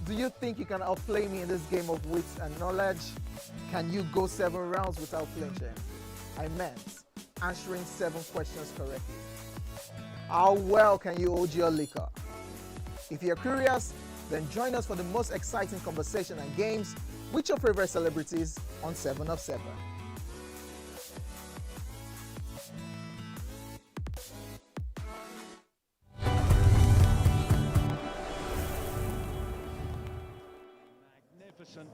Do you think you can outplay me in this game of wits and knowledge? Can you go 7 rounds without flinching? I meant answering 7 questions correctly. How well can you hold your liquor? If you're curious, then join us for the most exciting conversation and games with your favorite celebrities on 7 of 7.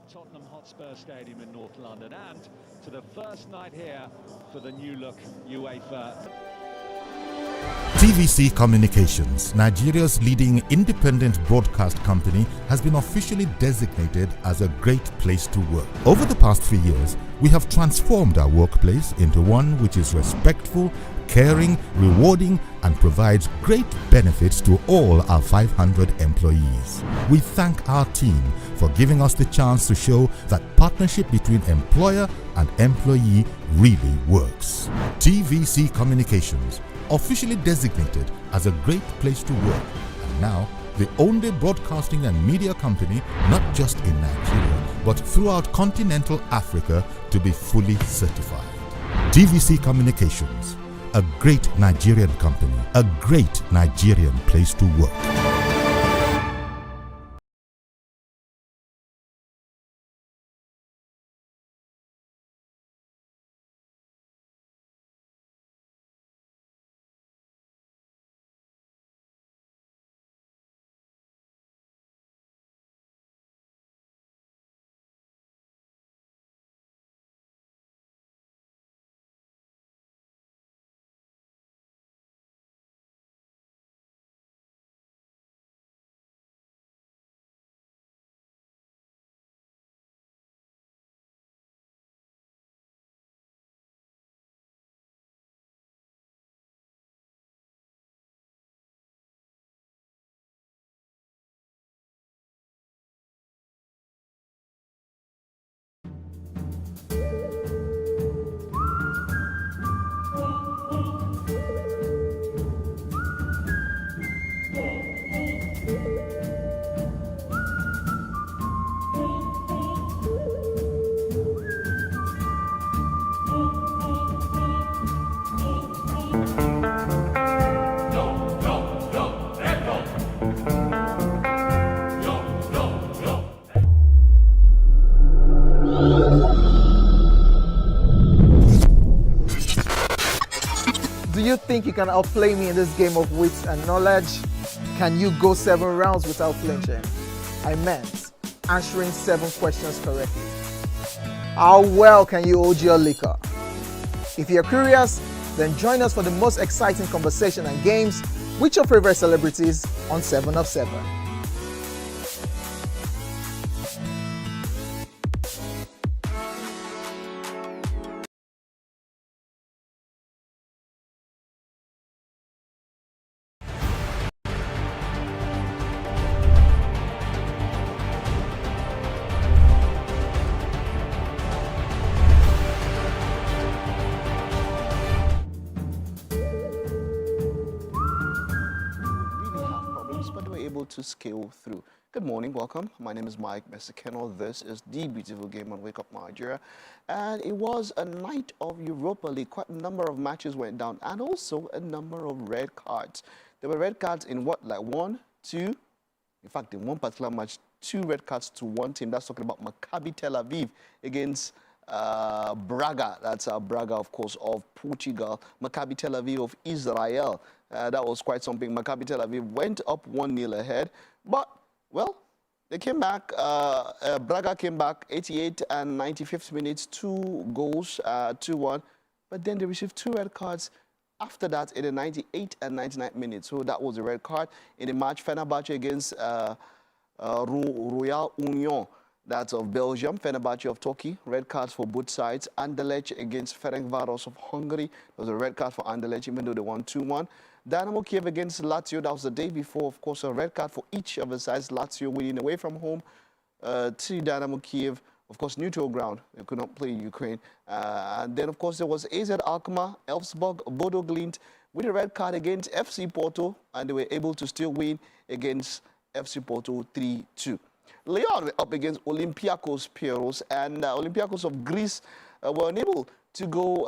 Tottenham Hotspur Stadium in North London, and to the first night here for the new look UEFA. TVC Communications, Nigeria's leading independent broadcast company, has been officially designated as a great place to work. Over the past few years, we have transformed our workplace into one which is respectful, caring, rewarding, and provides great benefits to all our 500 employees. We thank our team for giving us the chance to show that partnership between employer and employee really works. TVC Communications, officially designated as a great place to work, and now the only broadcasting and media company not just in Nigeria but throughout continental Africa to be fully certified. TVC Communications, a great Nigerian company, a great Nigerian place to work. Do you think you can outplay me in this game of wits and knowledge? Can you go 7 rounds without flinching? I meant answering 7 questions correctly. How well can you hold your liquor? If you're curious, then join us for the most exciting conversation and games with your favorite celebrities on 7 of 7. To scale through. Good morning, welcome. My name is Mike Messikeno. This is the beautiful game on Wake Up Nigeria, and it was a night of Europa League. Quite a number of matches went down, and also a number of red cards. There were red cards in what, like 1, 2, in fact in one particular match, 2 red cards to one team. That's talking about Maccabi Tel Aviv against Braga. That's Braga, of course, of Portugal. Maccabi Tel Aviv of Israel. That was quite something. Maccabi Tel Aviv went up 1-0 ahead, but, well, they came back. Braga came back 88 and 95th minutes, 2 goals, 2-1. But then they received 2 red cards after that in the 98 and 99 minutes. So that was a red card in the match. Fenerbahce against Royal Union. That's of Belgium, Fenerbahce of Turkey, red cards for both sides. Anderlecht against Ferencváros of Hungary. There was a red card for Anderlecht, even though they won 2-1. Dynamo Kiev against Lazio, that was the day before, of course, a red card for each of the sides. Lazio winning away from home. to Dynamo Kiev. Of course, neutral ground. They could not play Ukraine. And then, of course, there was AZ Alkmaar, Elfsborg, Bodo Glimt with a red card against FC Porto, and they were able to still win against FC Porto 3-2. Lyon were up against Olympiacos Pyrrhos, and Olympiacos of Greece were unable to go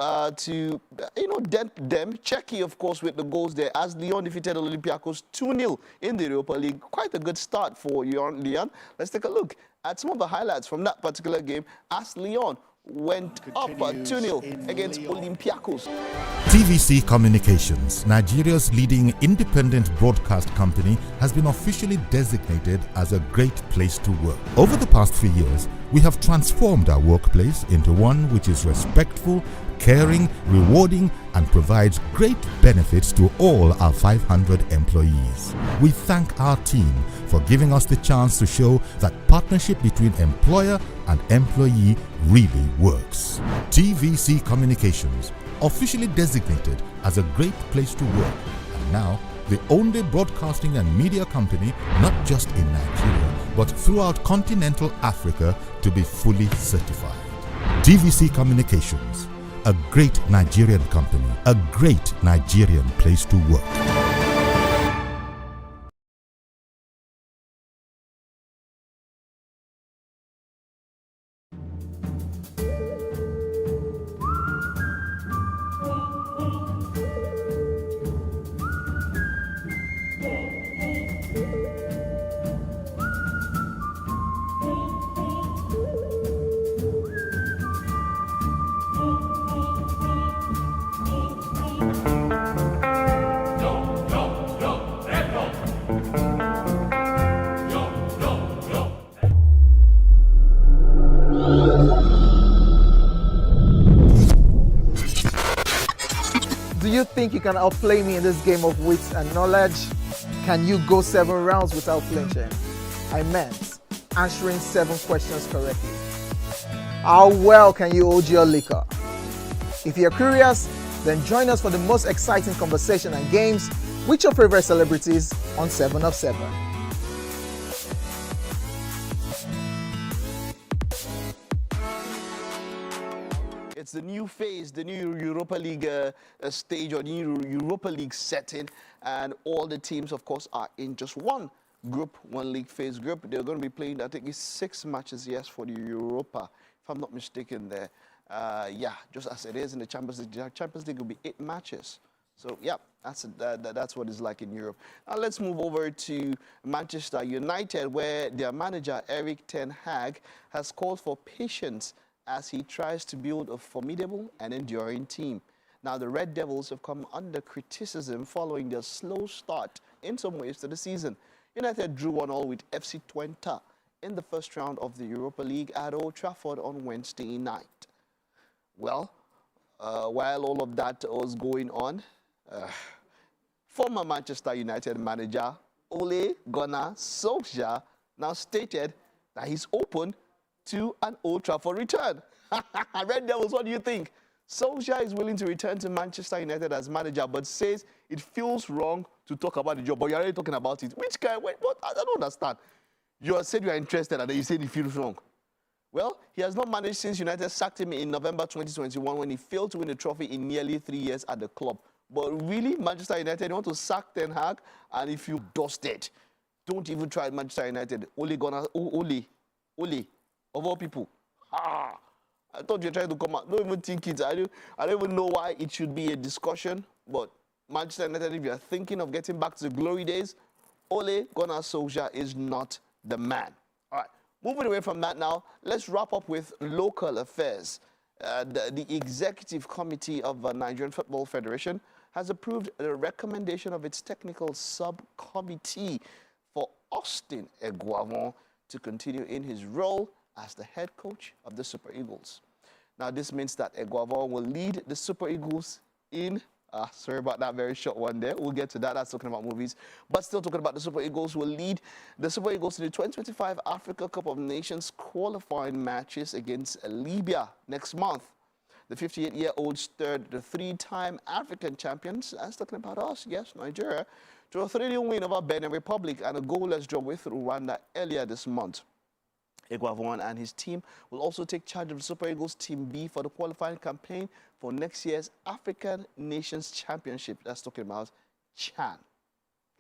dent them. Czechia, of course, with the goals there, as Lyon defeated Olympiacos 2-0 in the Europa League. Quite a good start for Lyon. Let's take a look at some of the highlights from that particular game as Lyon went up 2-0 against Olympiacos. TVC Communications, Nigeria's leading independent broadcast company, has been officially designated as a great place to work. Over the past few years, we have transformed our workplace into one which is respectful, caring, rewarding, and provides great benefits to all our 500 employees. We thank our team for giving us the chance to show that partnership between employer and employee really works. TVC Communications, officially designated as a great place to work, and now the only broadcasting and media company, not just in Nigeria, but throughout continental Africa, to be fully certified. TVC Communications, a great Nigerian company, a great Nigerian place to work. Do you think you can outplay me in this game of wits and knowledge? Can you go 7 rounds without flinching? I meant answering 7 questions correctly. How well can you hold your liquor? If you're curious, then join us for the most exciting conversation and games with your favorite celebrities on 7 of 7. It's the new phase, the new Europa League stage, or new Europa League setting, and all the teams, of course, are in just one group, one league phase group. They're going to be playing, I think it's 6 matches, yes, for the Europa, if I'm not mistaken there. Yeah, just as it is in the Champions League. The Champions League will be 8 matches. So, yeah, that's what it's like in Europe. Now, let's move over to Manchester United, where their manager, Erik ten Hag, has called for patience as he tries to build a formidable and enduring team. Now, the Red Devils have come under criticism following their slow start in some ways to the season. United drew 1-1 with FC Twente in the first round of the Europa League at Old Trafford on Wednesday night. Well, while all of that was going on, former Manchester United manager Ole Gunnar Solskjaer now stated that he's open to an Old Trafford return. Red Devils, what do you think? Solskjaer is willing to return to Manchester United as manager, but says it feels wrong to talk about the job. But you're already talking about it. Which guy? Wait, what? I don't understand. You said you are interested, and then you said it feels wrong. Well, he has not managed since United sacked him in November 2021 when he failed to win the trophy in nearly 3 years at the club. But really, Manchester United, you want to sack Ten Hag, and if you dusted, don't even try Manchester United. Ole. Of all people. I thought you were trying to come out. Don't even think it. I don't even know why it should be a discussion. But Manchester United, if you're thinking of getting back to the glory days, Ole Gunnar Solskjaer is not the man. All right. Moving away from that now, let's wrap up with local affairs. The Executive Committee of the Nigerian Football Federation has approved the recommendation of its technical subcommittee for Austin Eguavon to continue in his role as the head coach of the Super Eagles. Now, this means that Eguavon will lead the Super Eagles in, sorry about that very short one there. We'll get to that. That's talking about movies. But still talking about the Super Eagles, will lead the Super Eagles to the 2025 Africa Cup of Nations qualifying matches against Libya next month. The 58-year-old stirred the 3-time African champions, that's talking about us, yes, Nigeria, to a 3-0 win over Benin Republic and a goalless draw with Rwanda earlier this month. Iguavon and his team will also take charge of the Super Eagles Team B for the qualifying campaign for next year's African Nations Championship. That's talking about CHAN.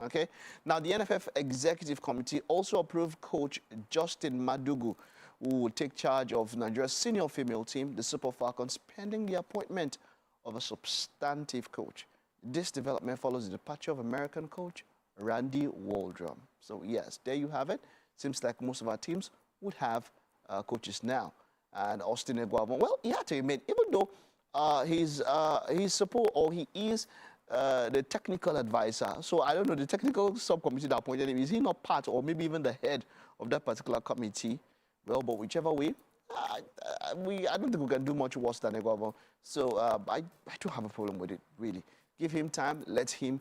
Okay. Now, the NFF Executive Committee also approved coach Justin Madugu, who will take charge of Nigeria's senior female team, the Super Falcons, pending the appointment of a substantive coach. This development follows the departure of American coach Randy Waldrum. So, yes, there you have it. Seems like most of our teams would have coaches now. And Austin Eguavon, well, he had to admit, even though he's support, or he is the technical advisor. So I don't know, the technical subcommittee that appointed him, is he not part or maybe even the head of that particular committee? Well, but whichever way, I don't think we can do much worse than Eguavon. So I don't have a problem with it, really. Give him time, let him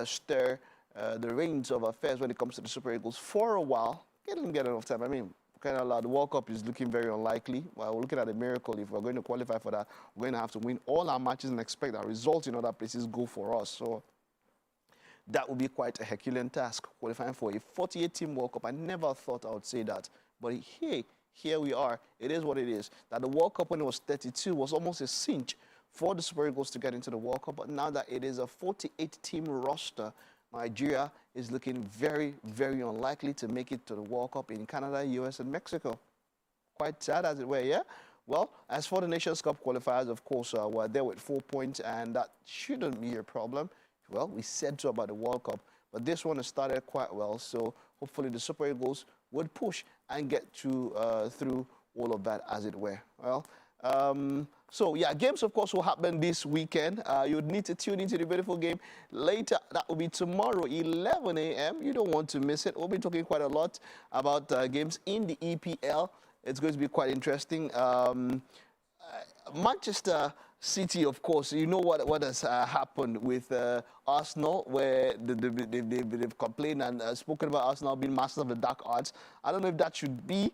stir the reins of affairs when it comes to the Super Eagles for a while. Get enough time. I mean, kind of the World Cup is looking very unlikely. Well, we're looking at a miracle. If we're going to qualify for that, we're going to have to win all our matches and expect that results in other places go for us. So that would be quite a Herculean task, qualifying for a 48-team World Cup. I never thought I would say that. But hey, here we are. It is what it is. That the World Cup when it was 32 was almost a cinch for the Super Eagles to get into the World Cup. But now that it is a 48-team roster, Nigeria is looking very, very unlikely to make it to the World Cup in Canada, US, and Mexico. Quite sad as it were, yeah? Well, as for the Nations Cup qualifiers, of course, we're there with 4 points, and that shouldn't be a problem. Well, we said so about the World Cup, but this one has started quite well, so hopefully the Super Eagles would push and get through all of that, as it were. Well, so, yeah, games, of course, will happen this weekend. You would need to tune into the beautiful game later. That will be tomorrow, 11 a.m. You don't want to miss it. We'll be talking quite a lot about games in the EPL. It's going to be quite interesting. Manchester City, of course, you know what has happened with Arsenal, where they've complained and spoken about Arsenal being masters of the dark arts. I don't know if that should be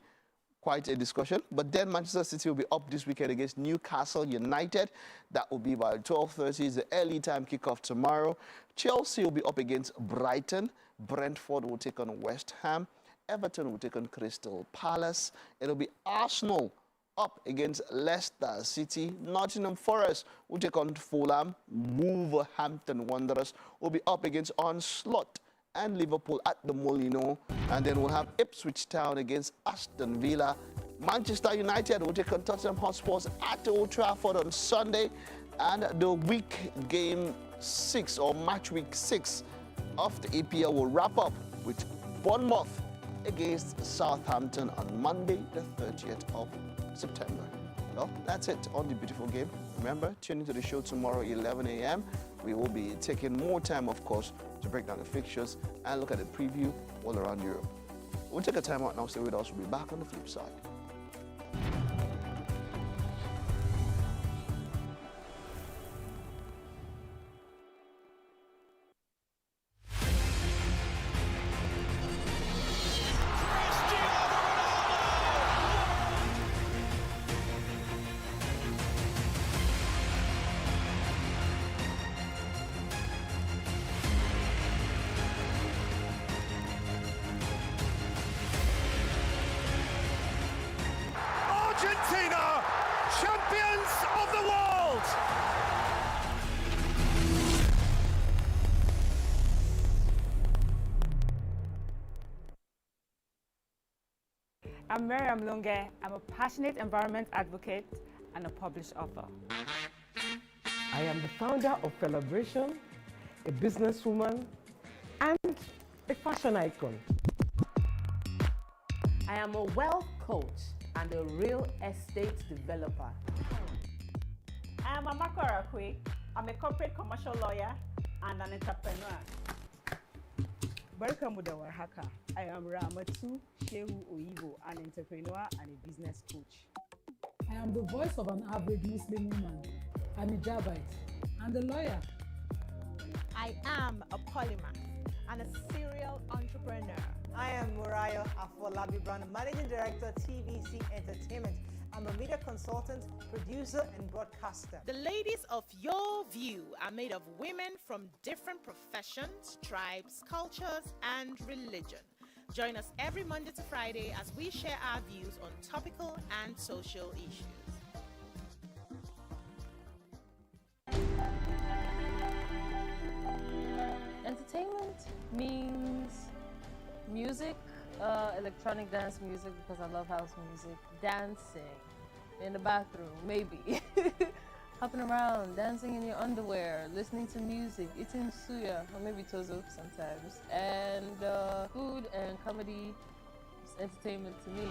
quite a discussion, but then Manchester City will be up this weekend against Newcastle United. That will be by 12:30, is the early time kickoff tomorrow. Chelsea will be up against Brighton. Brentford will take on West Ham. Everton will take on Crystal Palace. It'll be Arsenal up against Leicester City. Nottingham Forest will take on Fulham. Wolverhampton Wanderers will be up against Onslaught and Liverpool at the Molino. And then we'll have Ipswich Town against Aston Villa. Manchester United will take on Tottenham Hotspurs at Old Trafford on Sunday. And the week game 6 or match week 6 of the EPL will wrap up with Bournemouth against Southampton on Monday, the 30th of September. Well, that's it on the beautiful game. Remember, tune into the show tomorrow, 11 a.m. We will be taking more time, of course, to break down the fixtures and look at the preview all around Europe. We'll take a time out now. Stay with us. We'll be back on the flip side. Argentina, champions of the world! I'm Miriam Lunge. I'm a passionate environment advocate and a published author. I am the founder of Celebration, a businesswoman, and a fashion icon. I am a wealth coach and a real estate developer. I am Amako Arakwe. I'm a corporate commercial lawyer and an entrepreneur. Barkamu da warhaka. I am Ramatu Shehu Oyibo, an entrepreneur and a business coach. I am the voice of an average Muslim woman. I'm a Jabite and a lawyer. I am a polymath and a serial entrepreneur. I am Murayo Afolabi Brown, Managing Director, TVC Entertainment. I'm a media consultant, producer, and broadcaster. The ladies of your view are made of women from different professions, tribes, cultures, and religion. Join us every Monday to Friday as we share our views on topical and social issues. Entertainment means music, electronic dance music because I love house music, dancing in the bathroom, maybe, hopping around, dancing in your underwear, listening to music, eating suya, or maybe tozo sometimes, and food and comedy is entertainment to me.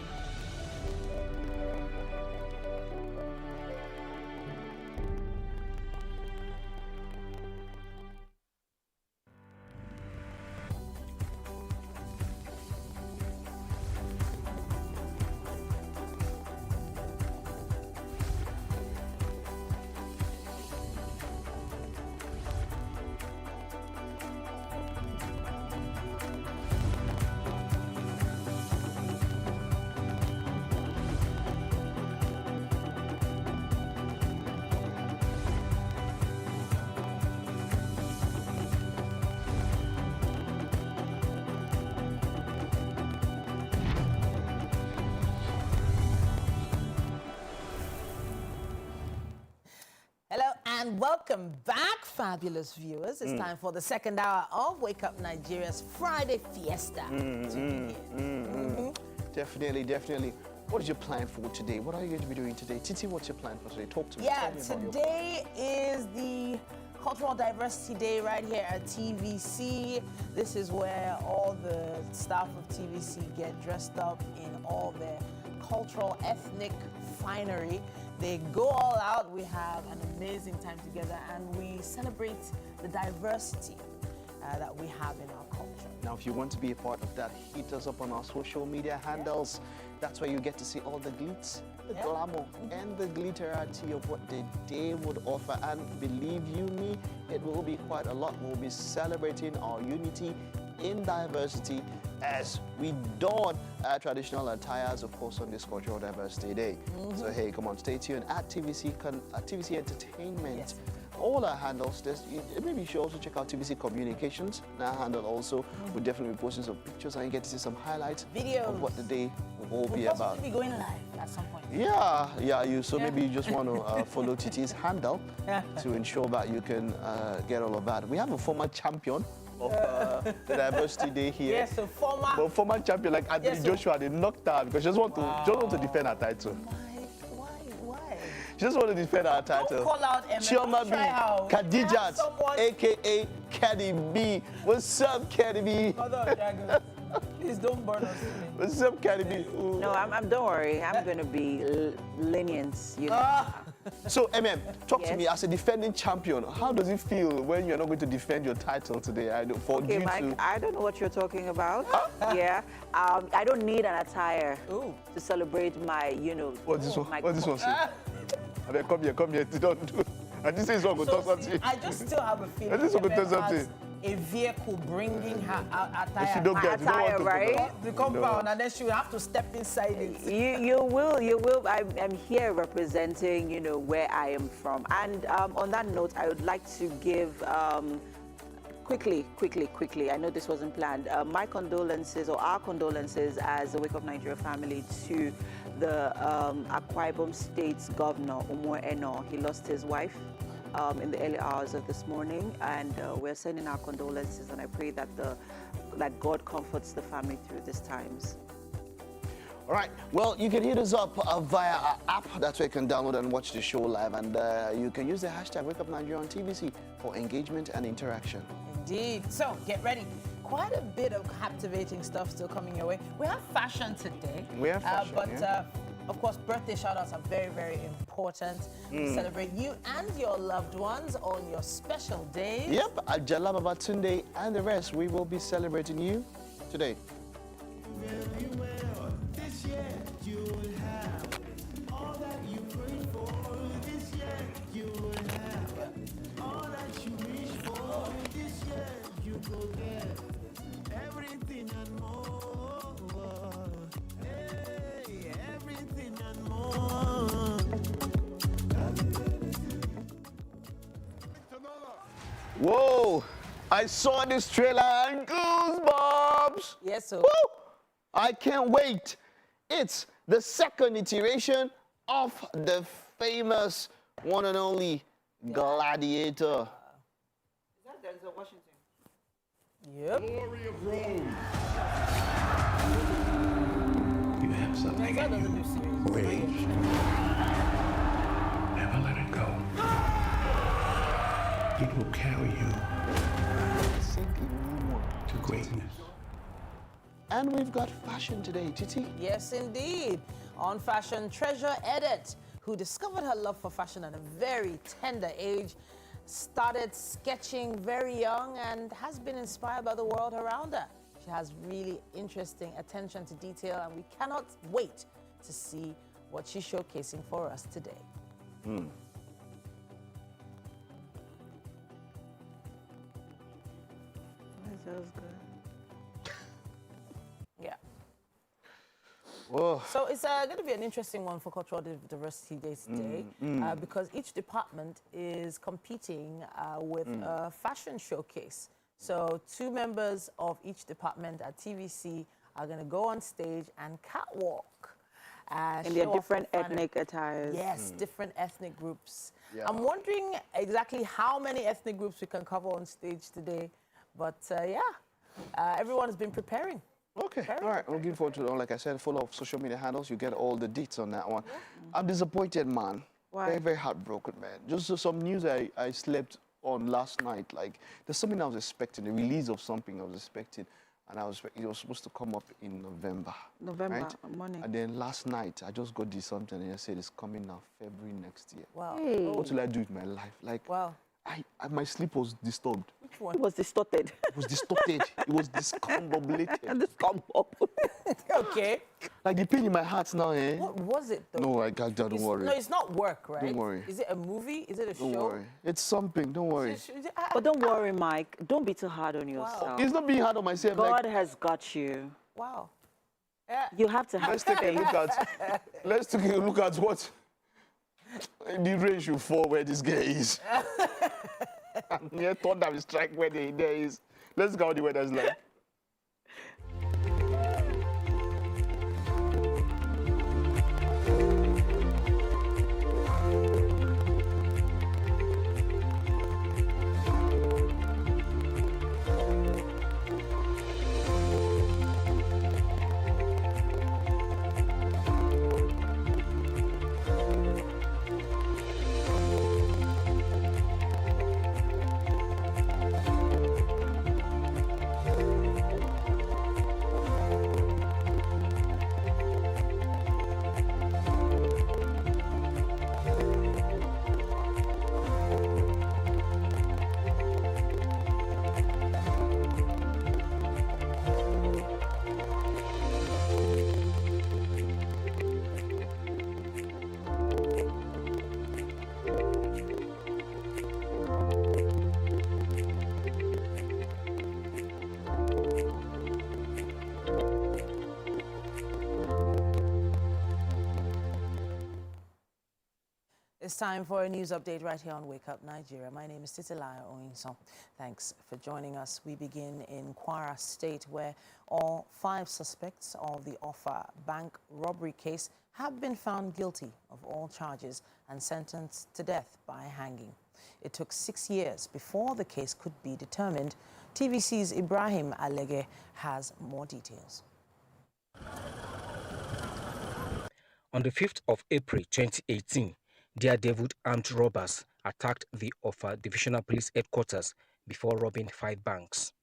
Hello and welcome back, fabulous viewers. It's time for the second hour of Wake Up Nigeria's Friday Fiesta. Definitely, definitely. What is your plan for today? What are you going to be doing today? Titi, what's your plan for today? Talk to me. Yeah, Tell me about your today is the Cultural Diversity Day right here at TVC. This is where all the staff of TVC get dressed up in all their cultural, ethnic finery. They go all out. We have an amazing time together and we celebrate the diversity that we have in our culture. Now, if you want to be a part of that, hit us up on our social media handles. That's where you get to see all the glitz, the glamour, and the glitterati of what the day would offer. And believe you me, it will be quite a lot. We'll be celebrating our unity in diversity as we don our traditional attires, of course, on this Cultural Diversity Day. So, hey, come on, stay tuned at TVC Entertainment. Yes. All our handles, maybe you should also check out TVC Communications. Our handle also, we'll definitely be posting some pictures and you get to see some highlights Videos of what the day will all be We'll about. possibly be going live at some point. So maybe you just want to follow Titi's handle to ensure that you can get all of that. We have a former champion of the Diversity Day here. Yes, a former champion like Anthony Joshua, they knocked her because she just want to defend her title. Why? She just want to defend her title. Don't call out Chioma B, Khadijat, aka Caddy B. What's up, Caddy B? Hold on, Dragon. Please don't burn us. What's up, Caddy B? No, don't worry. I'm going to be lenient, you know. So, talk to me as a defending champion. How does it feel when you're not going to defend your title today? Okay, Mike, I don't know what you're talking about. I don't need an attire to celebrate my, What's this one? my What's this one say? Come here. Don't do. And this is what going to talk something. I just still have a feeling. This is what going to talk something. A vehicle bringing her attire. If you don't get, you don't want to right? The compound, and then she will have to step inside it. You will. I'm here representing, where I am from. And on that note, I would like to give quickly. I know this wasn't planned. My condolences, or our condolences, as the Wake Up Nigeria family to the Akwa Ibom State's Governor Umar Eno. He lost his wife in the early hours of this morning, and we're sending our condolences, and I pray that God comforts the family through these times. All right. Well, you can hit us up via our app. That's where you can download and watch the show live, and you can use the hashtag Wake Up Nigeria on TVC for engagement and interaction. Indeed. So get ready. Quite a bit of captivating stuff still coming your way. We have fashion today. We have fashion, of course, birthday shout-outs are very, very important. We celebrate you and your loved ones on your special days. Yep, Ajala Babatunde and the rest, we will be celebrating you today. This year you will have all that you prayed for. This year you will have all that you wish for. This year you will get everything and more. Hey, everything and more. Whoa! I saw this trailer and goosebumps! Yes, sir. Woo! I can't wait. It's the second iteration of the famous one and only Gladiator. Is that Denzel Washington? Yep. Glory of Rome. You have something in you. Rage. Never let it go. It will carry you to greatness. And we've got fashion today, Titi. Yes, indeed. On Fashion, Treasure Edit, who discovered her love for fashion at a very tender age, started sketching very young and has been inspired by the world around her. She has really interesting attention to detail, and we cannot wait to see what she's showcasing for us today. That was good. Yeah. Whoa. So it's going to be an interesting one for Cultural Diversity Day today because each department is competing with a fashion showcase. So 2 members of each department at TVC are going to go on stage and catwalk. And they're different ethnic attires. Yes, different ethnic groups. Yeah. I'm wondering exactly how many ethnic groups we can cover on stage today. But everyone has been preparing. Okay, all right. I'm looking forward to it. Like I said, full of social media handles. You get all the deets on that one. I'm disappointed, man. Why? Very, very heartbroken, man. Just some news I slept on last night. Like, there's something I was expecting, the release of something I was expecting. And it was supposed to come up in November. Right? Morning. And then last night, I just got this something and I said it's coming now, February next year. Wow. Hey. What will I do with my life? Like, Wow. my sleep was disturbed. Which one? It was distorted. It was distorted. It was discombobulated. Okay. Like the pain in my heart now, eh? What was it, though? No, don't worry. No, it's not work, right? Don't worry. Is it a movie? Is it a Don't show? worry. It's something. Don't worry. But don't worry, Mike. Don't be too hard on yourself. It's not being hard on myself. God has got you. Wow. You have to have Let's take a faith. look at. Let's take a look at what the rain should fall where this guy is. And yeah, thunder will strike where there is. Let's go how the weather's like. It's time for a news update right here on Wake Up Nigeria. My name is Titilayo Oyinson. Thanks for joining us. We begin in Kwara State, where all 5 suspects of the Offa bank robbery case have been found guilty of all charges and sentenced to death by hanging. It took 6 years before the case could be determined. TVC's Ibrahim Alege has more details. On the 5th of April 2018, daredevil armed robbers attacked the Offa Divisional Police Headquarters before robbing 5 banks.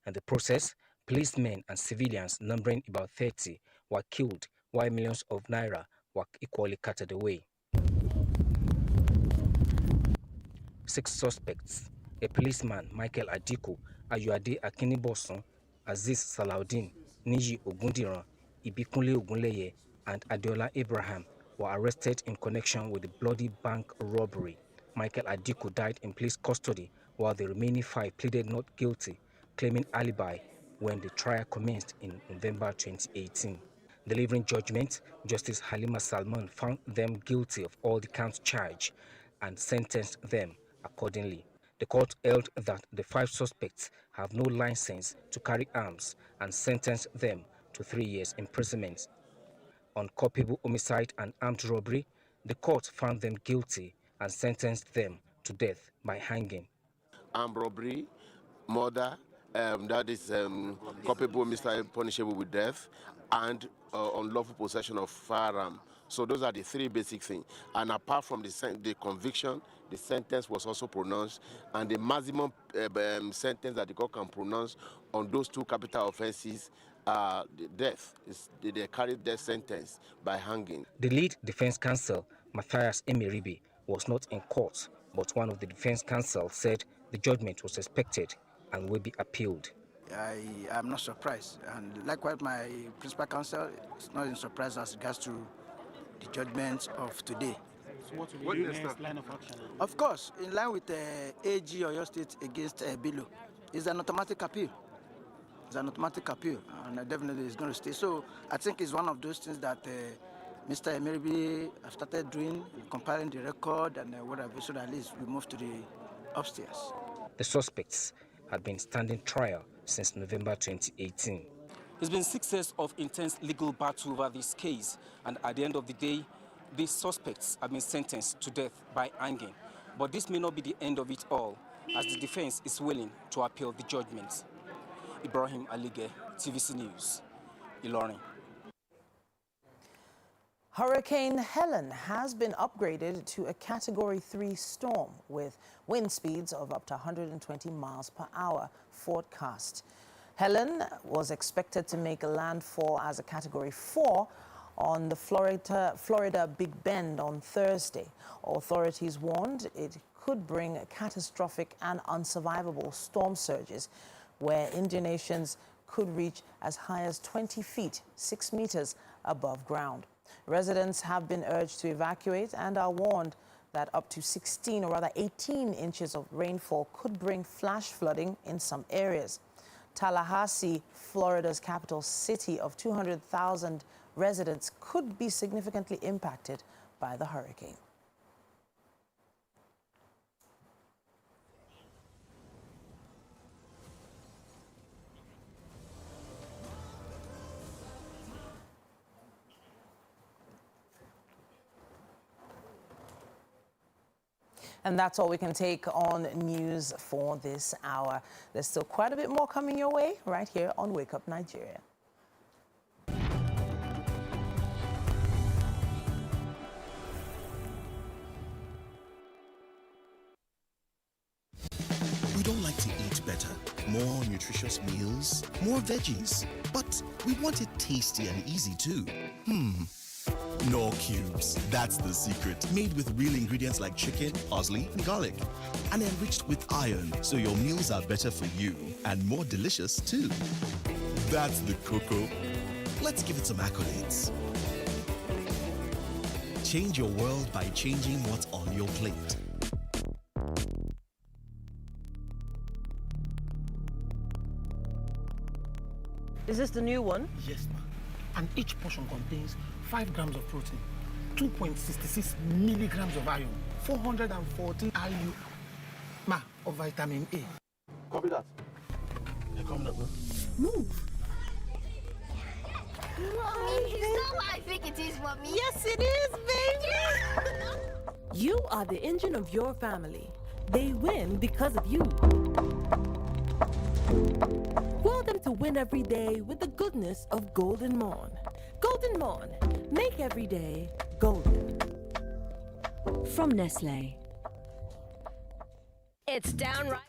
In the process, policemen and civilians numbering about 30 were killed, while millions of naira were equally carted away. 6 suspects, a policeman, Michael Adiko, Ayuade Akiniboson, Aziz Salaudin, Niji Ogundiran, Ibikunle Ogunleye, and Adeola Abraham, were arrested in connection with the bloody bank robbery. Michael Adiko died in police custody, while the remaining 5 pleaded not guilty, claiming alibi when the trial commenced in November 2018. Delivering judgment, Justice Halima Salman found them guilty of all the counts charged and sentenced them accordingly. The court held that the 5 suspects have no license to carry arms and sentenced them to 3 years imprisonment. On culpable homicide and armed robbery, the court found them guilty and sentenced them to death by hanging. Armed robbery, murder, that is culpable homicide punishable with death, and unlawful possession of firearm. So those are the three basic things. And apart from the conviction, the sentence was also pronounced, and the maximum sentence that the court can pronounce on those two capital offenses, the death. They carried death sentence by hanging. The lead defense counsel, Matthias Emeribi, was not in court, but one of the defense counsel said the judgment was expected and will be appealed. I am not surprised, and likewise my principal counsel is not in surprise as regards to the judgment of today. So what will be the next line of action? Of course, in line with AG Oyo State against Bilo, it's an automatic appeal. It's an automatic appeal, and definitely it's going to stay. So I think it's one of those things that Mr. Emeribi have started doing, comparing the record and whatever, so that at least we move to the upstairs. The suspects had been standing trial since November 2018. It's been 6 years of intense legal battle over this case, and at the end of the day, these suspects have been sentenced to death by hanging. But this may not be the end of it all, as the defense is willing to appeal the judgment. Ibrahim Alige, TVC News, Ilorin. Hurricane Helen has been upgraded to a Category 3 storm with wind speeds of up to 120 miles per hour forecast. Helen was expected to make a landfall as a Category 4 on the Florida Big Bend on Thursday. Authorities warned it could bring catastrophic and unsurvivable storm surges where inundations could reach as high as 20 feet, 6 meters above ground. Residents have been urged to evacuate and are warned that up to 16 or rather 18 inches of rainfall could bring flash flooding in some areas. Tallahassee, Florida's capital city of 200,000 residents, could be significantly impacted by the hurricane. And that's all we can take on news for this hour. There's still quite a bit more coming your way right here on Wake Up Nigeria. We don't like to eat better, more nutritious meals, more veggies, but we want it tasty and easy too. Knorr Cubes, that's the secret. Made with real ingredients like chicken, parsley, and garlic. And enriched with iron, so your meals are better for you and more delicious too. That's the cocoa. Let's give it some accolades. Change your world by changing what's on your plate. Is this the new one? Yes, ma. And each portion contains 5 grams of protein, 2.66 milligrams of iron, 414 IU of vitamin A. Copy that. Here come that one. Move. Mommy, is that what I think it is, Mommy? Yes, it is, baby. You are the engine of your family. They win because of you. Want them to win every day with the goodness of Golden Morn. Golden Morn, make every day golden. From Nestle. It's downright.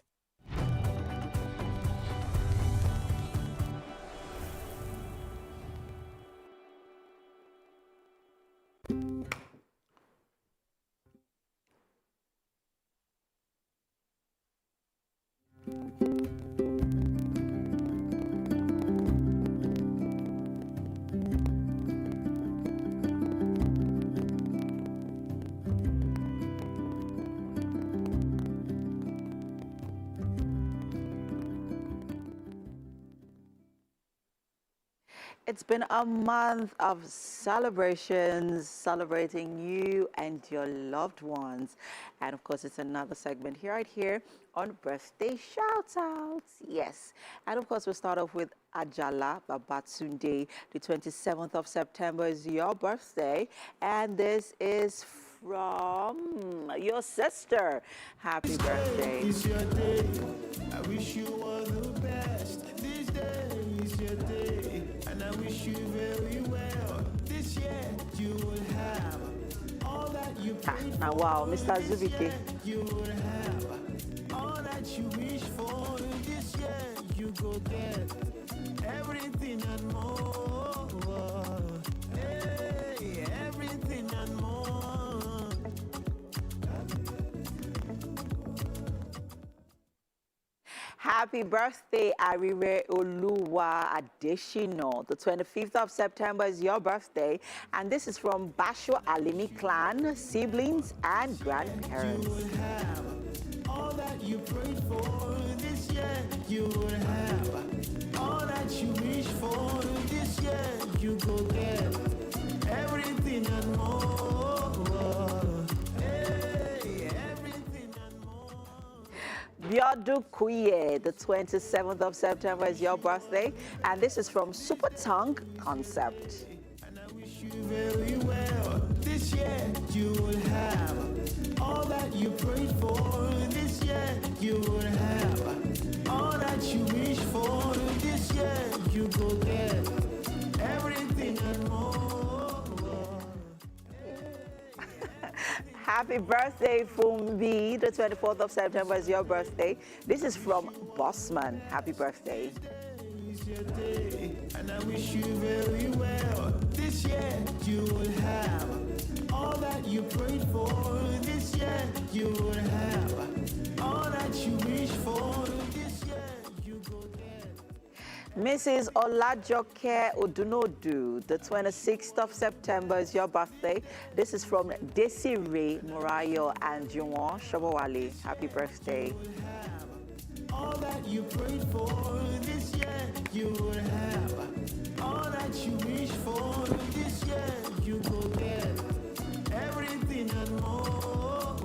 It's been a month of celebrations, celebrating you and your loved ones. And of course, it's another segment here, right here on Birthday Shoutouts. Yes. And of course, we'll start off with Ajala Babatunde. The 27th of September is your birthday. And this is from your sister. Happy birthday. It's your day. I wish you all the best. This day is your day, and I wish you very well. This year you will have all that you prayed Now, wow, Mr. Zubike. You will have all that you wish for. This year you go get everything and more. Hey, everything and more. Happy birthday, Arire Oluwa Adeshino. The 25th of September is your birthday, and this is from Basho Alimi clan, siblings, and grandparents. You will have all that you prayed for. This year you will have all that you wish for. This year you go get everything and more. Hey, everything and more. Biodu Kuye, the 27th of September is your birthday, and this is from Super Tongue Concept. You very well. This year you will have all that you prayed for. This year you will have all that you wish for. This year you go get everything and more. Happy birthday, Fumbi. The 24th of September is your birthday. This is from Bossman. Happy birthday. It's your day, and I wish you very well. This year you will have all that you prayed for. This year you will have all that you wish for. This year you go get. Mrs. Olajoke Odunodu, the 26th of September is your birthday. This is from Desiree Murayo and Juwon Shobowale. Happy birthday. All that you prayed for. This year you will have all that you wish for. This year you go get everything and more.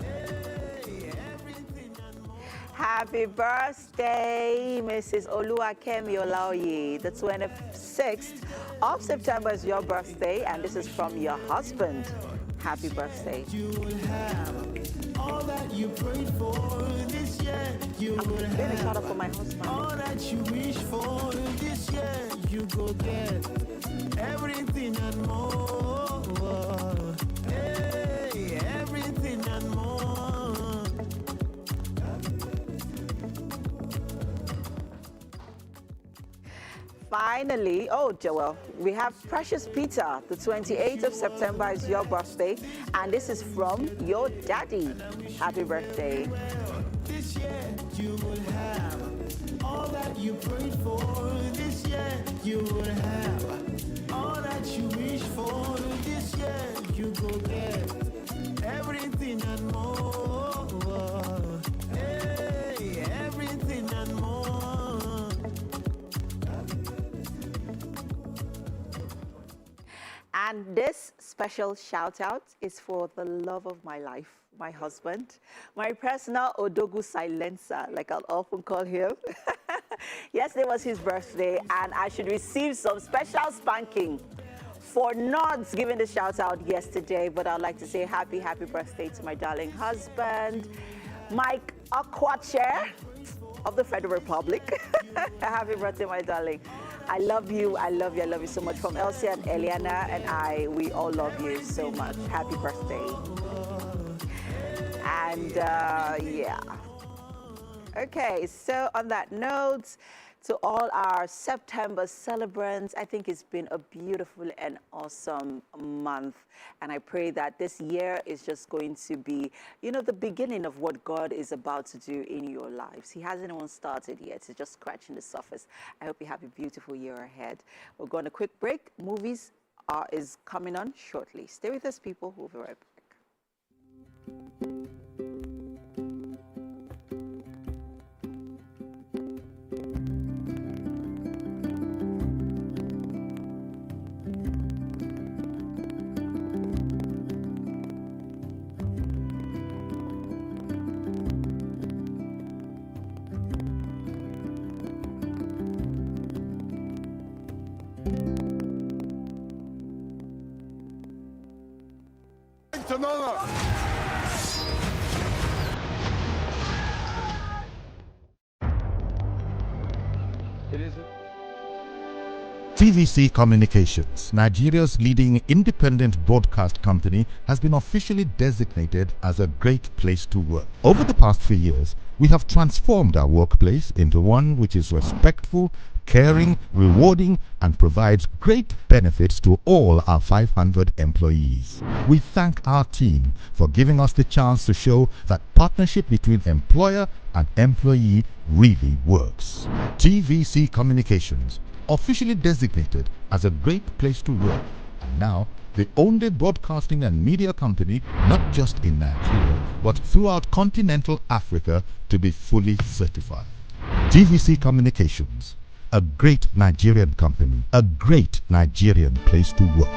Hey, everything and more. Happy birthday, Mrs. Oluwakemi Olaoye. The 26th of September is your birthday, and this is from your husband. Happy birthday. You will have all that you prayed for. This year you will have shout out for my husband. all that you wish for. This year you go get everything and more. Hey, everything and more. Finally, oh, Joel, we have Precious Peter. The 28th of September is your birthday, and this is from your daddy. Happy birthday. This year you will have all that you prayed for. This year you will have all that you wish for. This year you go get everything and more. Hey, everything and more. And this special shout out is for the love of my life, my husband, my personal Odogu silencer, like I'll often call him. Yesterday was his birthday, and I should receive some special spanking for not giving the shout out yesterday. But I'd like to say happy birthday to my darling husband, Mike Akwache of the Federal Republic. Happy birthday, my darling. I love you. I love you. I love you so much. From Elsie and Eliana and we all love you so much. Happy birthday. And yeah. Okay, so on that note, to all our September celebrants, I think it's been a beautiful and awesome month. And I pray that this year is just going to be, you know, the beginning of what God is about to do in your lives. He hasn't even started yet. It's just scratching the surface. I hope you have a beautiful year ahead. We're going to quick break. Movies is coming on shortly. Stay with us, people. We'll be right back. TVC Communications, Nigeria's leading independent broadcast company, has been officially designated as a great place to work. Over the past few years, we have transformed our workplace into one which is respectful, caring, rewarding, and provides great benefits to all our 500 employees. We thank our team for giving us the chance to show that partnership between employer and employee really works. TVC Communications, officially designated as a great place to work, and now the only broadcasting and media company, not just in Nigeria, but throughout continental Africa, to be fully certified. TVC Communications, a great Nigerian company, a great Nigerian place to work.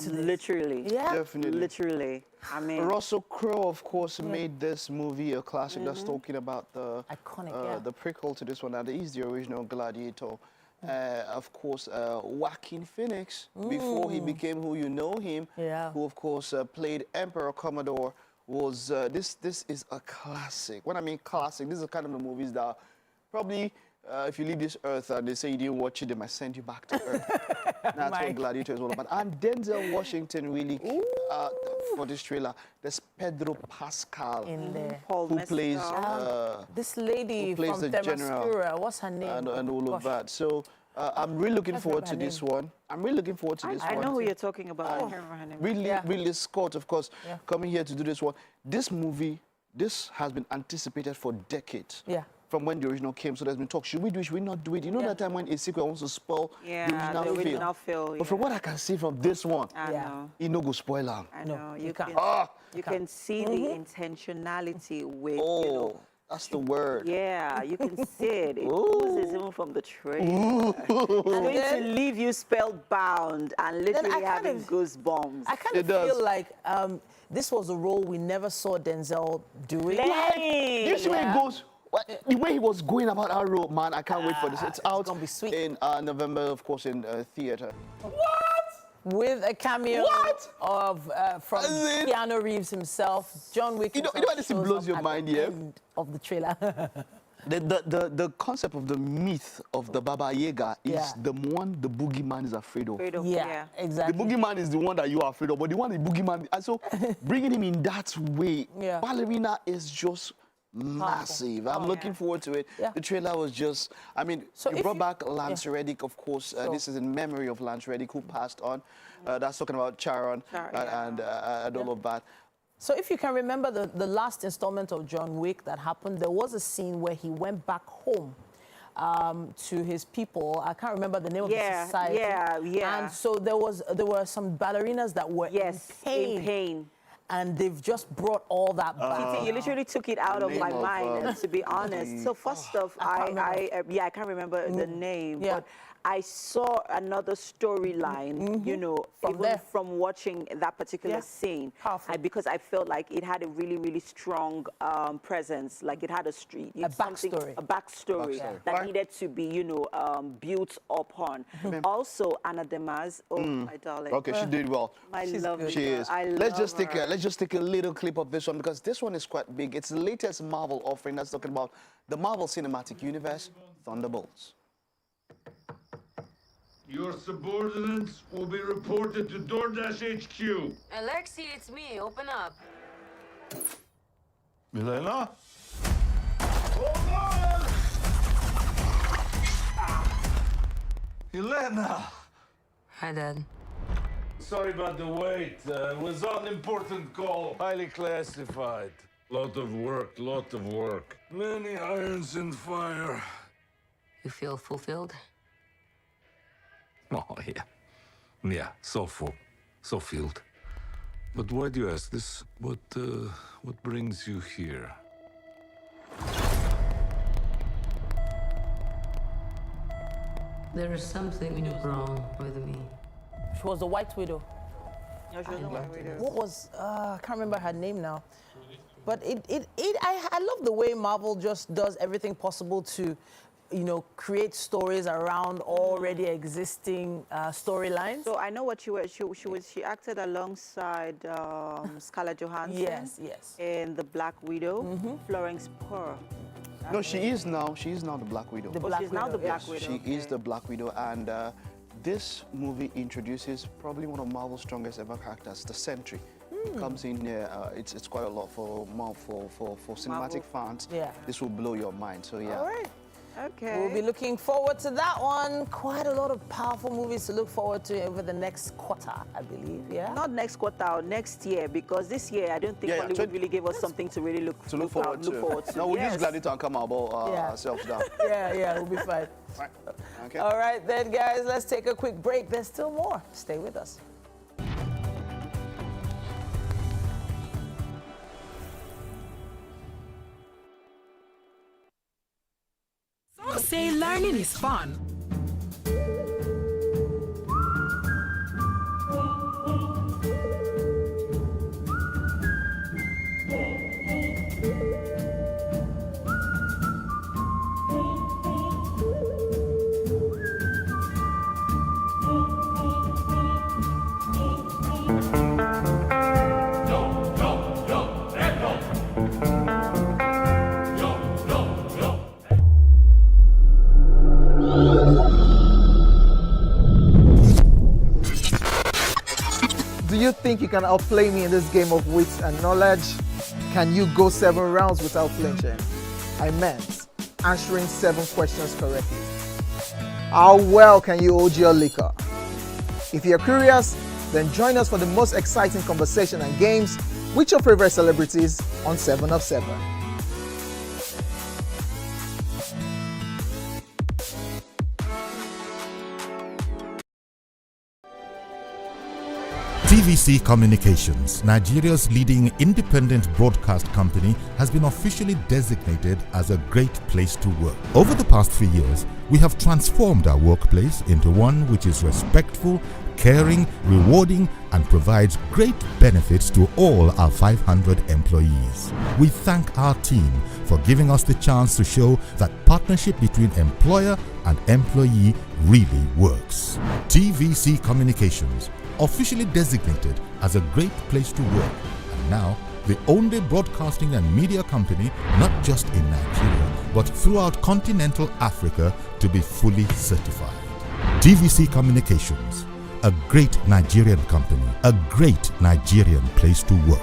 Literally. Yeah. Definitely. Literally. I mean, Russell Crowe, of course, made this movie a classic. That's talking about the iconic, the prequel to this one, and he's the original Gladiator. Of course, Joaquin Phoenix, before he became who you know him, who of course played Emperor Commodore, was this is a classic. When I mean classic, this is the kind of the movies that probably if you leave this earth and they say you didn't watch it, they might send you back to earth. That's what Gladiator is all about. And Denzel Washington really, for this trailer, there's Pedro Pascal, in there, who plays this lady who plays from the general, Themyscira, what's her name? and all of that. So I'm really looking forward to this one. I'm really looking forward to this one. I know who you're talking about. I can't remember her name. Ridley Scott, of course, coming here to do this one. This movie, this has been anticipated for decades. Yeah. From when the original came, so there's been talk, should we do it, should we not do it? You know that time when a sequel wants to spoil the original film? But from what I can see from this one, it no go spoil am. I know. You you can see the intentionality with, you know, that's the word. Yeah, you can see it. It oozes even from the trailer. It's going to leave you spellbound and literally having goosebumps. I kind of feel like this was a role we never saw Denzel doing. You see where it goes? The way he was going about our role, man, I can't wait for this. It's out gonna be sweet. in November, of course, in theater. What? With a cameo of from Keanu Reeves himself, John Wick. You know why this blows your mind, yeah? Of the trailer. The concept of the myth of the Baba Yaga is the one the boogeyman is afraid of. Yeah, exactly. The boogeyman is the one that you are afraid of, but the one the boogeyman. And so bringing him in that way, Ballerina is just massive. I'm looking forward to it. The trailer was just, I mean, so you brought back Lance Reddick, of course. This is in memory of Lance Reddick, who passed on. That's talking about Charon and all of that. So if you can remember the last installment of John Wick that happened, there was a scene where he went back home to his people. I can't remember the name of the society. And so there were some ballerinas that were in pain. And they've just brought all that back. You literally took it out of my mind, to be honest. So first off, I can't remember the name, but I saw another storyline, you know, from watching that particular scene. Because I felt like it had a really, really strong presence. Like it had a backstory that needed to be, you know, built upon. Also, Anna Demas, my darling. Okay, she did well. My love. She is. Let's just take a little clip of this one, because this one is quite big. It's the latest Marvel offering that's talking about the Marvel Cinematic Universe, Thunderbolts. Your subordinates will be reported to DoorDash HQ. Alexi, it's me. Open up. Milena? Elena! Hi, Dad. Sorry about the wait. It was an important call. Highly classified. Lot of work. Many irons in fire. You feel fulfilled? Oh, yeah. Yeah, so full. So filled. But why do you ask this? What brings you here? There is something wrong with me. She was the White Widow. Yeah, she was the White Widow. What was, I can't remember her name now. But I love the way Marvel just does everything possible to, you know, create stories around already existing storylines. So I know what she acted alongside Scarlett Johansson. Yes. In The Black Widow, Florence Pugh. No, she is now the Black Widow. She's now the Black Widow. She is the Black Widow, and this movie introduces probably one of Marvel's strongest ever characters, the Sentry. Comes in here. It's quite a lot for cinematic fans. Yeah. This will blow your mind. So yeah. All right. Okay. We'll be looking forward to that one. Quite a lot of powerful movies to look forward to over the next quarter, I believe, yeah? Not next quarter or next year, because this year I don't think Hollywood really gave us something to really look forward to. No, we'll use Gladiator and come about ourselves down. Yeah, we'll be fine. Right. Okay. All right then, guys, let's take a quick break. There's still more. Stay with us. Some say learning is fun. Do you think you can outplay me in this game of wits and knowledge? Can you go 7 rounds without flinching? I meant answering 7 questions correctly. How well can you hold your liquor? If you're curious, then join us for the most exciting conversation and games with your favorite celebrities on 7 of 7. TVC Communications, Nigeria's leading independent broadcast company, has been officially designated as a great place to work. Over the past 3 years, we have transformed our workplace into one which is respectful, caring, rewarding, and provides great benefits to all our 500 employees. We thank our team for giving us the chance to show that partnership between employer and employee really works. TVC Communications, officially designated as a great place to work, and now the only broadcasting and media company not just in Nigeria but throughout continental Africa to be fully certified. TVC Communications, a great Nigerian company, a great Nigerian place to work.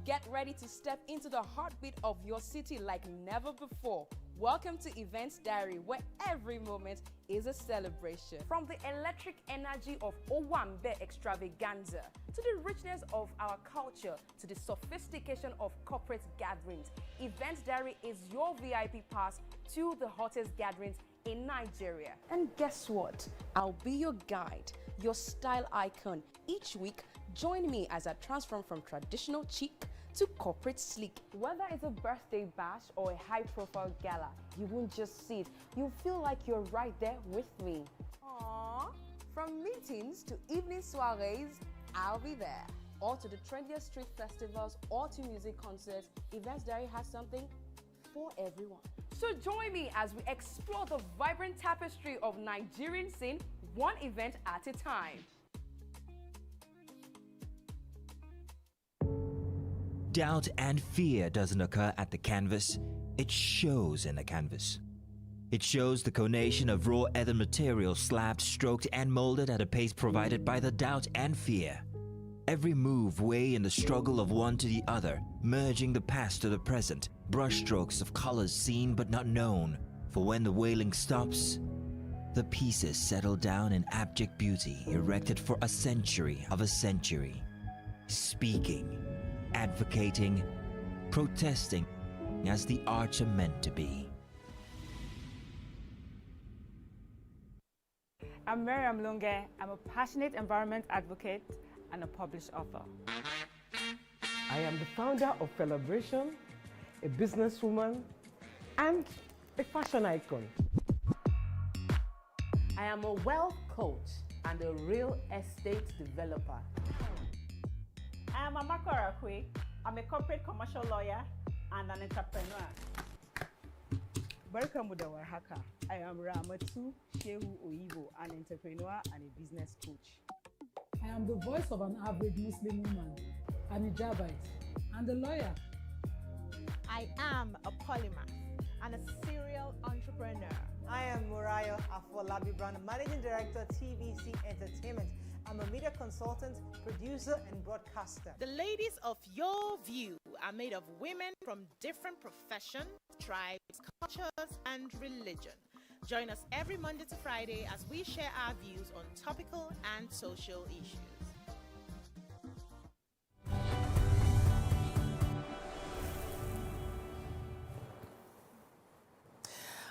Get ready to step into the heartbeat of your city like never before. Welcome to Events Diary, where every moment is a celebration. From the electric energy of Owambe extravaganza, to the richness of our culture, to the sophistication of corporate gatherings, Events Diary is your VIP pass to the hottest gatherings in Nigeria. And guess what? I'll be your guide, your style icon. Each week, join me as I transform from traditional chic to corporate sleek. Whether it's a birthday bash or a high-profile gala, you won't just see it, you'll feel like you're right there with me. Aww. From meetings to evening soirees, I'll be there. Or to the trendiest street festivals or to music concerts, Events Diary has something for everyone. So join me as we explore the vibrant tapestry of Nigerian scene, one event at a time. doubt and fear doesn't occur at the canvas, it shows in the canvas. It shows the conation of raw earthen material slabbed, stroked, and molded at a pace provided by the doubt and fear. Every move weigh in the struggle of one to the other, merging the past to the present, brushstrokes of colors seen but not known. For when the wailing stops, the pieces settle down in abject beauty, erected for a century of a century. Speaking, advocating, protesting as the arts are meant to be. I'm Miriam Lunge. I'm a passionate environment advocate and a published author. I am the founder of Celebration, a businesswoman, and a fashion icon. I am a wealth coach and a real estate developer. I am Amako Arakwe. I'm a corporate commercial lawyer and an entrepreneur. Barka mu da warhaka. I am Ramatu Shehu Oyibo, an entrepreneur and a business coach. I am the voice of an average Muslim woman, an hijabite, and a lawyer. I am a polymath and a serial entrepreneur. I am Murayo Afolabi Brown, Managing Director, TVC Entertainment. I'm a media consultant, producer, and broadcaster. The ladies of your view are made of women from different professions, tribes, cultures, and religion. Join us every Monday to Friday as we share our views on topical and social issues.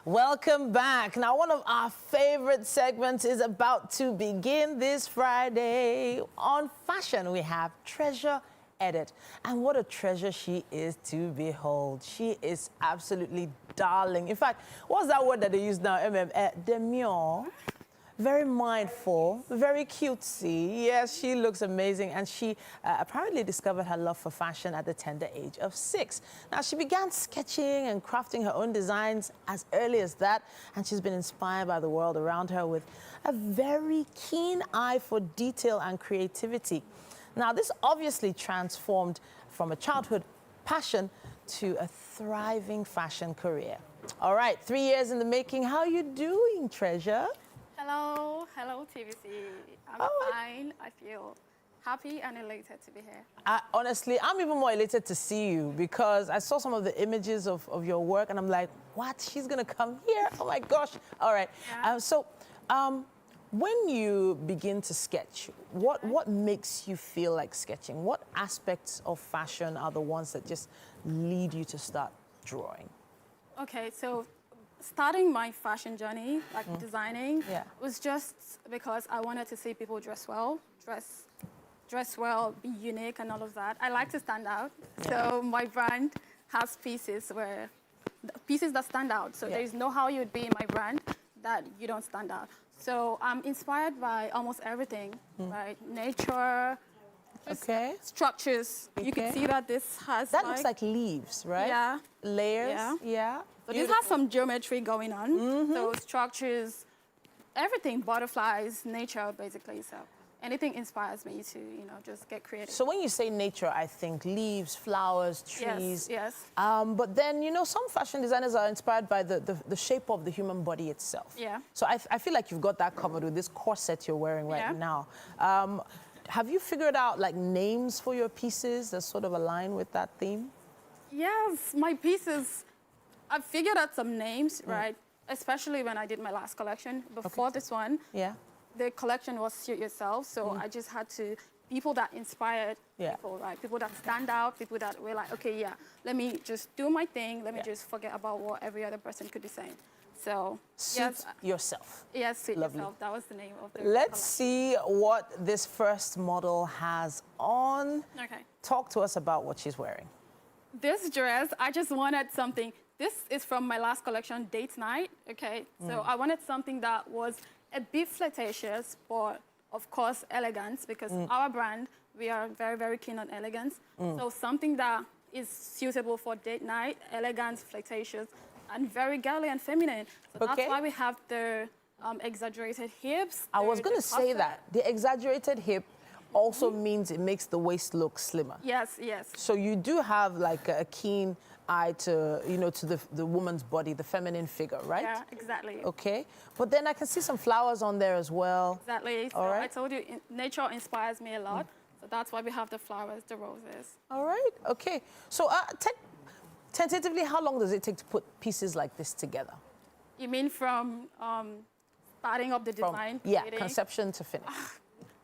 Welcome back. Now, one of our favorite segments is about to begin this Friday. On fashion, we have Treasure Edit. And what a treasure she is to behold. She is absolutely darling. In fact, what's that word that they use now? Demure. Very mindful, very cutesy. Yes, she looks amazing. And she apparently discovered her love for fashion at the tender age of 6. Now, she began sketching and crafting her own designs as early as that. And she's been inspired by the world around her with a very keen eye for detail and creativity. Now, this obviously transformed from a childhood passion to a thriving fashion career. All right, 3 years in the making. How are you doing, Treasure? Hello, TVC. I'm fine. I feel happy and elated to be here. Honestly, I'm even more elated to see you because I saw some of the images of your work and I'm like, what? She's gonna come here? Oh my gosh. All right. Yeah. When you begin to sketch, what makes you feel like sketching? What aspects of fashion are the ones that just lead you to start drawing? Okay, so starting my fashion journey, like designing, was just because I wanted to see people dress well, dress well, be unique and all of that. I like to stand out. Yeah. So my brand has pieces that stand out. So there is no how you would be in my brand that you don't stand out. So I'm inspired by almost everything, right? Nature, structures. You can see that this has that looks like leaves, right? Yeah. Layers. Yeah. So this has some geometry going on. So structures, everything, butterflies, nature, basically. So anything inspires me to, just get creative. So when you say nature, I think leaves, flowers, trees. Yes. But then, some fashion designers are inspired by the shape of the human body itself. Yeah. So I feel like you've got that covered with this corset you're wearing right now. Have you figured out like names for your pieces that sort of align with that theme? Yes, my pieces, I've figured out some names, right? Especially when I did my last collection. Before this one, the collection was Suit Yourself. So I just had people that inspired people, right? People that stand out, people that were like, okay, let me just do my thing. Let me just forget about what every other person could be saying. So, Suit Yourself. Yes, Suit Yourself. That was the name of the Let's see what this first model has on. Okay. Talk to us about what she's wearing. This dress, I just wanted something. This is from my last collection, Date Night, okay? So I wanted something that was a bit flirtatious, but of course elegant, because our brand, we are very, very keen on elegance. So something that is suitable for date night, elegant, flirtatious, and very girly and feminine. So that's why we have the exaggerated hips. I was going to say that. The exaggerated hip. also means it makes the waist look slimmer. Yes, yes. So you do have like a keen eye to, you know, to the woman's body, the feminine figure, right? Yeah, exactly. Okay. But then I can see some flowers on there as well. Exactly. So All right. I told you, nature inspires me a lot. So that's why we have the flowers, the roses. All right. Okay. So tentatively, how long does it take to put pieces like this together? You mean from starting up the design? Yeah, creating? conception to finish.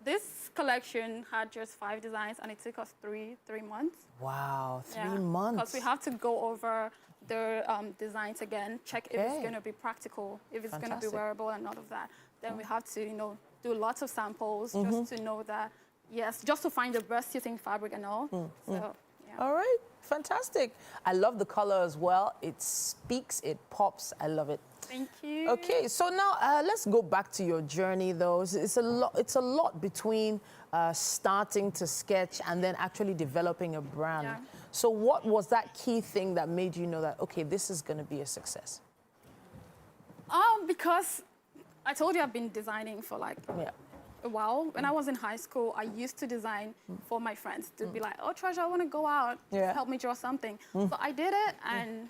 This collection had just 5 designs, and it took us three months. Wow, 3 Yeah, months. Because we have to go over the designs again, check if it's going to be practical, if it's going to be wearable and all of that. Then we have to, you know, do lots of samples just to know that, yes, just to find the best suiting fabric and all. So, yeah. All right, fantastic. I love the color as well. It speaks, it pops. I love it. Thank you. Okay, so now let's go back to your journey, though. It's a lot between starting to sketch and then actually developing a brand. Yeah. So what was that key thing that made you know that, okay, this is going to be a success? Because I told you I've been designing for like a while. When I was in high school, I used to design for my friends to be like, oh, Treasure, I want to go out. Help me draw something. So I did it, and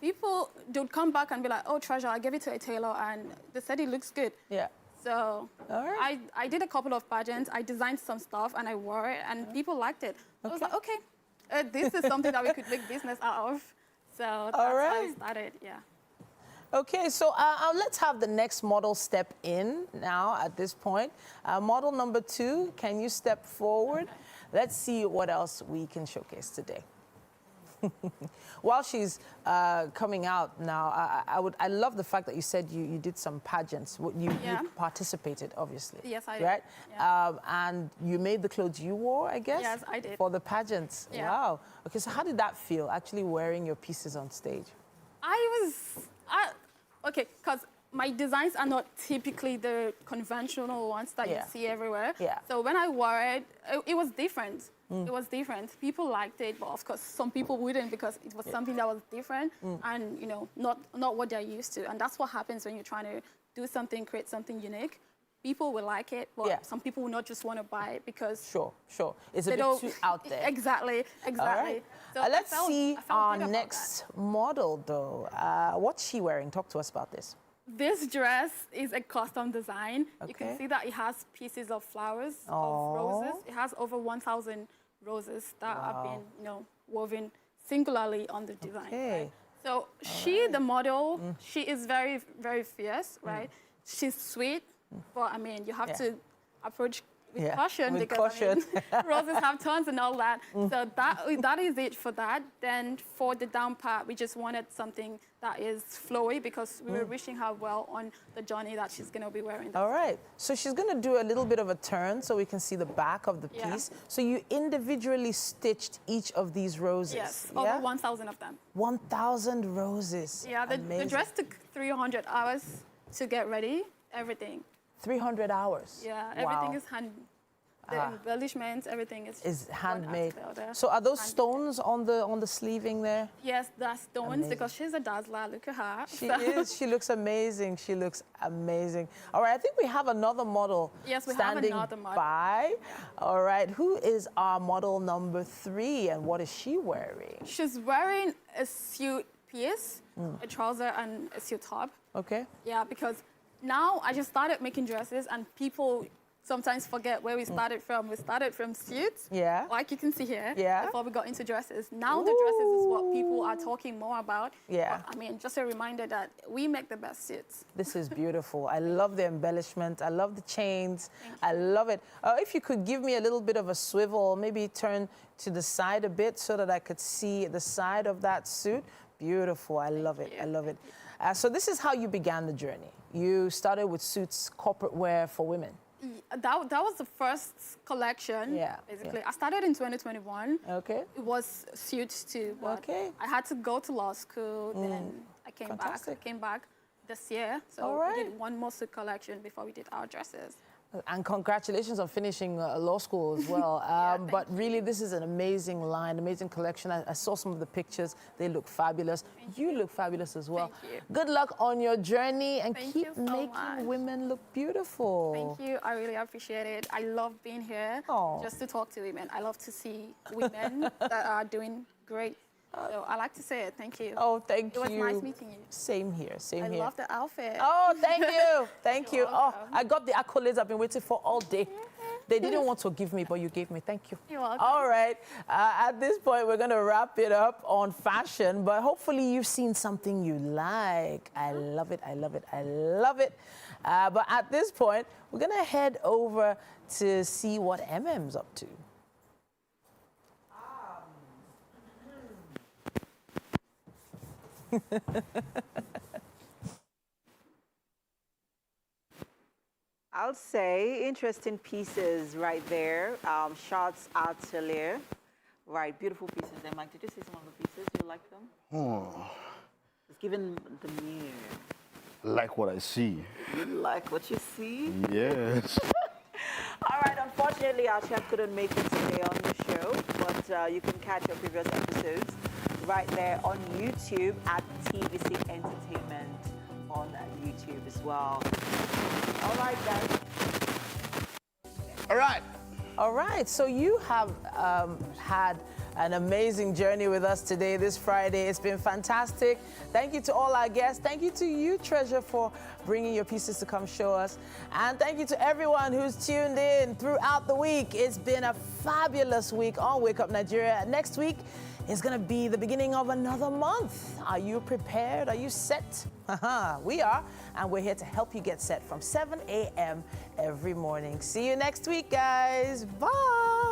people would come back and be like, oh, Treasure, I gave it to a tailor, and they said it looks good. Yeah. So I did a couple of pageants. I designed some stuff, and I wore it, and people liked it. I was like, okay, this is something that we could make business out of. So that's how I started, yeah. Okay, so let's have the next model step in now at this point. Model number 2, can you step forward? Let's see what else we can showcase today. While she's coming out now, I love the fact that you said you did some pageants. You participated, obviously. Yes, I did. Right? Yeah. And you made the clothes you wore, I guess? Yes, I did. For the pageants. Yeah. Wow. Okay, so how did that feel, actually wearing your pieces on stage? Okay, because my designs are not typically the conventional ones that you see everywhere. Yeah. So when I wore it, it was different. It was different. People liked it, but of course some people wouldn't because it was something that was different and, you know, not what they're used to. And that's what happens when you're trying to do something, create something unique. People will like it, but some people will not just want to buy it because... Sure. It's a bit too out there. Exactly. All right. So let's see our next model, though. What's she wearing? Talk to us about this. This dress is a custom design. You can see that it has pieces of flowers, of roses. It has over 1,000 roses that have been, you know, woven singularly on the design. Right? So the model, she is very, very fierce, right? She's sweet. But I mean, you have to approach with caution because I mean, roses have thorns and all that. So that is it for that. Then for the down part, we just wanted something that is flowy because we were wishing her well on the journey that she's going to be wearing. All right. So she's going to do a little bit of a turn so we can see the back of the piece. So you individually stitched each of these roses. Yes, over 1,000 of them. 1,000 roses. Yeah, the dress took 300 hours to get ready, everything. 300 hours. Yeah, everything is hand. The embellishments, everything is handmade. So are those stones on the sleeving there? Yes, that's stones because she's a dazzler. Look at her. She is. She looks amazing. She looks amazing. All right, I think we have another model. Yes, we standing have another model. by. Yeah. All right, who is our model number 3 and what is she wearing? She's wearing a suit piece, a trouser and a suit top. Okay. Yeah, because now I just started making dresses and people sometimes forget where we started from. We started from suits, like you can see here, before we got into dresses. Now the dresses is what people are talking more about. Yeah. But, I mean, just a reminder that we make the best suits. This is beautiful. I love the embellishment. I love the chains. I love it. If you could give me a little bit of a swivel, maybe turn to the side a bit so that I could see the side of that suit. Beautiful. I love it. I love it. So this is how you began the journey. You started with suits, corporate wear for women. That was the first collection, basically. I started in 2021. Okay. It was suits too, but I had to go to law school, then I came back this year. So we did one more suit collection before we did our dresses. And congratulations on finishing law school as well. But really, this is an amazing line, amazing collection. I saw some of the pictures. They look fabulous. You look fabulous as well. Thank you. Good luck on your journey and Thank keep you so making much. women look beautiful. Thank you. I really appreciate it. I love being here just to talk to women. I love to see women that are doing great. So I like to say it. Thank you. Oh, thank you. It was nice meeting you. Same here. Same here. I love the outfit. Oh, thank you. Thank you. Oh, I got the accolades I've been waiting for all day. They didn't want to give me, but you gave me. Thank you. You're welcome. All right. At this point, we're going to wrap it up on fashion, but hopefully you've seen something you like. I love it. I love it. I love it. But at this point, we're going to head over to see what MM's up to. I'll say interesting pieces right there. Shots atelier. Right, beautiful pieces there, Mike. Did you see some of the pieces? You like them? Oh, It's given the mirror. like what I see. You like what you see? Yes. All right, unfortunately, our chef couldn't make it today on the show, but you can catch our previous episodes right there on YouTube at TVC Entertainment on YouTube as well. All right, guys. All right. All right, so you have had an amazing journey with us today, this Friday. It's been fantastic. Thank you to all our guests. Thank you to you, Treasure, for bringing your pieces to come show us. And thank you to everyone who's tuned in throughout the week. It's been a fabulous week on Wake Up Nigeria. Next week is going to be the beginning of another month. Are you prepared? Are you set? We are, and we're here to help you get set from 7 a.m. every morning. See you next week, guys. Bye.